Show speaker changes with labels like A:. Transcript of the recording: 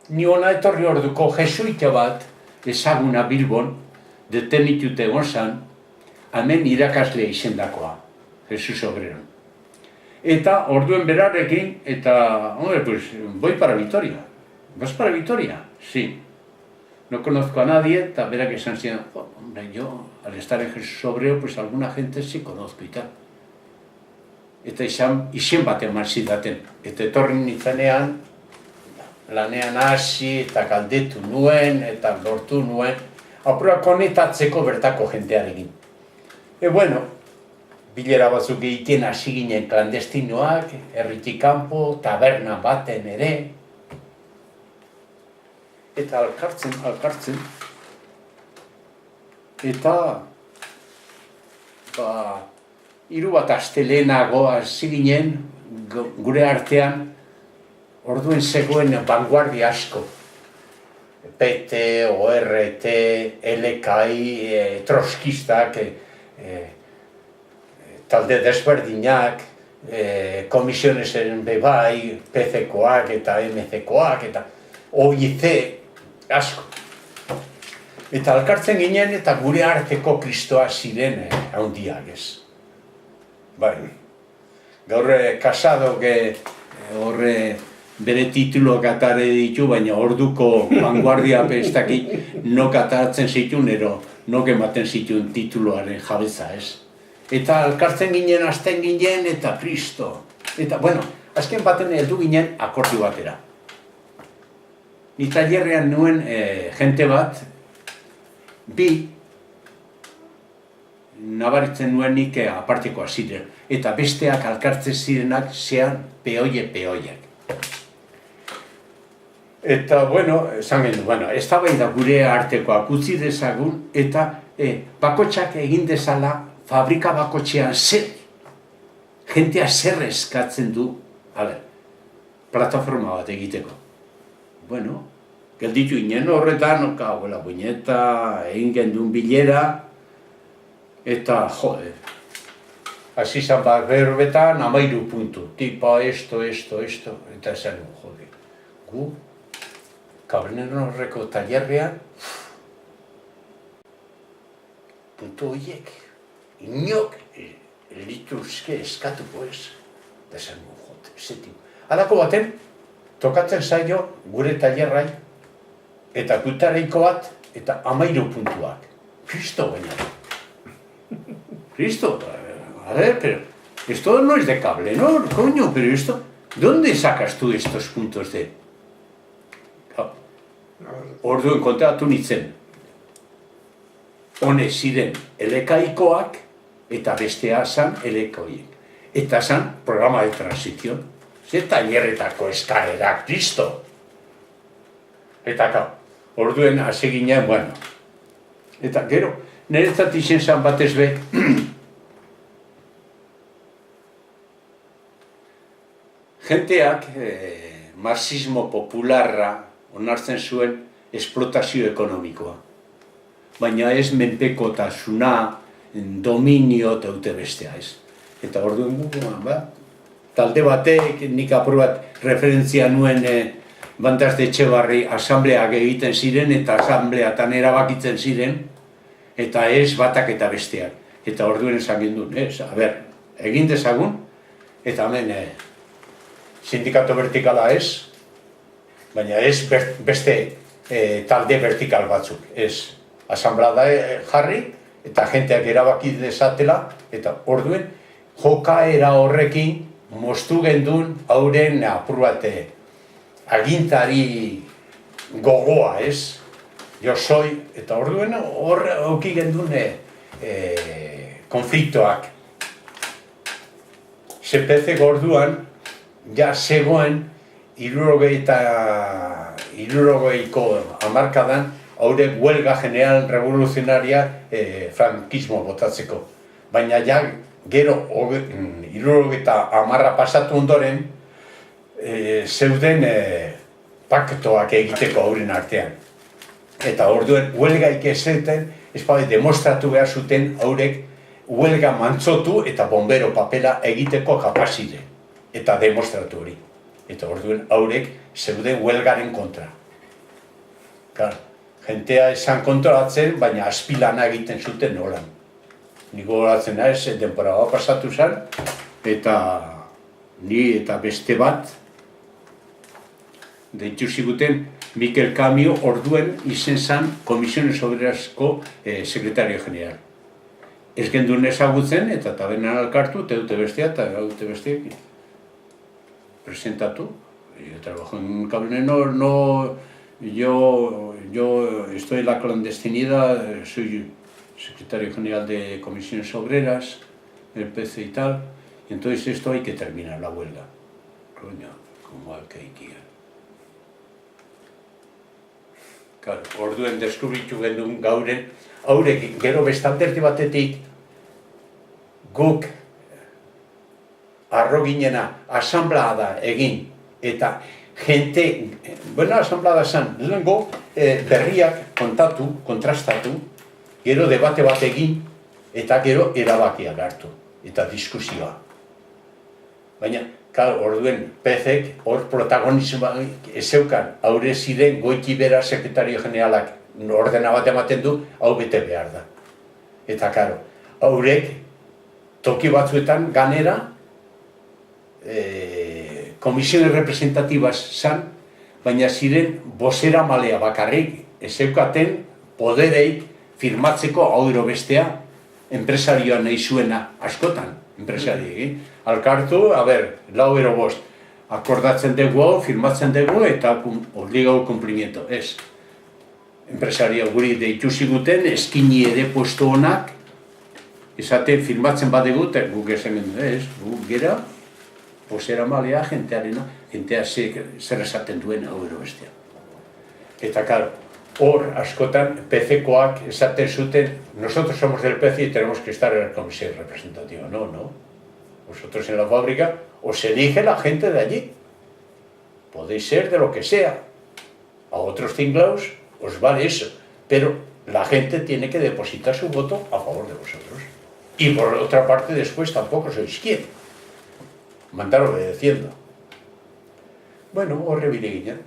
A: Ni hona etorri orduko jesuita bat, ezaguna Bilbon, detenitute egon zan, hemen irakaslea izendakoa, Jesus Obreron. Eta orduen berarekin, eta, hombre, pues, voy para Vitoria. ¿Vas para Vitoria? Sí. No conozco a nadie, eta berak esan zidan, hombre, yo, al estar en Jesús Obrero, pues alguna gente sí conozco y tal. Eta izen bat eman zidaten. Eta etorri nintzenean, lanean hasi, eta galdetu nuen, eta lortu nuen, apura konetatzeko bertako jentearekin. Bueno, bilera batzuk egiten hasi ginen klandestinoak, herritik kanpo, taberna baten ere, eta alkartzen, eta, hiru bat aste lehenago hasi ginen, gure artean, orduen zegoen vanguardia asko. PT, ORT, LKI, troskistak, talde desberdinak, komisionesen bebai, PC-koak eta MC-koak, eta OIC asko. Eta alkartzen ginen eta gure arteko kristoa ziren handiak ez. Bai, gaur Casado horre bere tituloak atare ditu, baina orduko vanguardia pestaki nok ataratzen zituen, nok ematen zituen tituloaren jabeza ez. Eta alkartzen ginen, hasten ginen, eta Kristo. Eta, bueno, azken baten heldu ginen akordio batera. Ni tailerrean nuen jente bat, bi, nabaritzen nuenik apartekoa ziren. Eta besteak alkartzen zirenak zean peoiek. Eta, bueno, esan gendu, ez da bai da gure artekoak utzi dezagun, eta bakotxak egin dezala fabrika bakotxean zer, jentea zer eskatzen du, plataforma bat egiteko. Bueno, gelditu inen horretan, abuela buineta, egin gendun bilera, eta, jode, hasi zan bat berbetan, 13 puntu, tipa, esto, eta esan, jode, gu, Cabrnero horreko tailerrean, puntu horiek, inok, lituzke eskatuko ez, eta esan, jode, zetik. Halako baten, tokatzen zaio gure tailerrai, eta gutareiko bat, eta 13 puntuak. Kristo baina. Cristo, a ver, pero esto no es de cable, ¿no? Coño, pero esto, ¿dónde sacas tú estos puntos de...? Orduen kontatu nintzen. Hone ziren elekaikoak eta bestea zan elekoiek. Eta zan programa de transición. Ze tailerretako eskaera, Kristo! Eta orduen hasi ginen, bueno. Eta gero, niretzat izen zan batez be, jenteak marxismo popularra onartzen zuen esplotazio ekonomikoa. Baina ez menpekotasuna, dominio eta dute bestea ez. Eta orduen talde batek, nik apur bat referentzia nuen Bantaz de Etxebarri asambleak egiten ziren eta asambleatan erabakitzen ziren, eta ez batak eta besteak. Eta orduen esan gendun, egin dezagun, eta hemen sindikato vertikala ez, baina ez beste talde vertikal batzuk. Ez asamblada jarri eta jenteak erabaki dezatela, eta orduen jokaera horrekin moztu gendun hauren apur bat agintari gogoa, ez? Jo soy, eta orduen hor auki gendun konfliktoak. CPC orduan ja zegoen 70ko hamarkadan haurek huelga general revoluzionaria frankismo botatzeko. Baina ja gero 70 pasatu ondoren zeuden paktoak egiteko hauren artean. Eta orduen huelgaik ezeten, ezpada demostratu behar zuten haurek huelga mantzotu eta bombero papela egiteko kapazide. Eta demostratu hori. Eta orduen haurek zeuden huelgaren kontra. Claro, jentea esan kontrolatzen, baina azpilana egiten zuten nolan. Niko goratzen naiz, denbora pasatu zen, eta ni eta beste bat, deitu ziguten Mikel Kamio orduen izen zen Komisiones Obrerazko sekretario general. Ez gendun ezagutzen eta tabernan alkartu, te dute bestea eta dute besteekin. Presentatu. Yo trabajo en un cable, yo estoy en la clandestinidad, soy secretario general de Comisiones Obreras, el PC y tal, y entonces esto hay que terminar la huelga. Coño, como hay que ir. Claro, orduen deskubritu gendun gauren, haurek gero bestalderdi batetik guk arro ginena asamblada egin eta gente, bueno, asamblada zen, lehenengo berriak kontatu, kontrastatu, gero debate bat egin eta gero erabakiak hartu eta diskusioa. Baina, orduen PCek hor protagonismoa ezeukan, haure ziren Goiti Bera sekretario generalak ordena bat ematen du, hau bete behar da. Eta, haurek toki batzuetan ganera komisiones representativas zan, baina ziren bozera malea bakarrik ezeukaten podereik firmatzeko hauro bestea enpresarioa nahi zuena askotan, enpresarioekin. Alkartu, lau ero bost, akordatzen dugu hau, firmatzen dugu eta obligau cumplimiento, ez. Enpresario guri deitu ziguten, eskini ere puesto honak, esaten firmatzen badegu, eta guk esan gendu, ez, guk gera, posera malea, jentearena, jentea zer esaten duen hau ero bestea. Eta, hor askotan PC-koak esaten zuten, nosotros somos del PC y tenemos que estar en el comisión representativa. No. Vosotros en la fábrica os elige la gente de allí. Podéis ser de lo que sea. A otros tinglaos os vale eso. Pero la gente tiene que depositar su voto a favor de vosotros. Y por otra parte, después tampoco sois quién. Mandar obedeciendo. Bueno, horre bile ginen.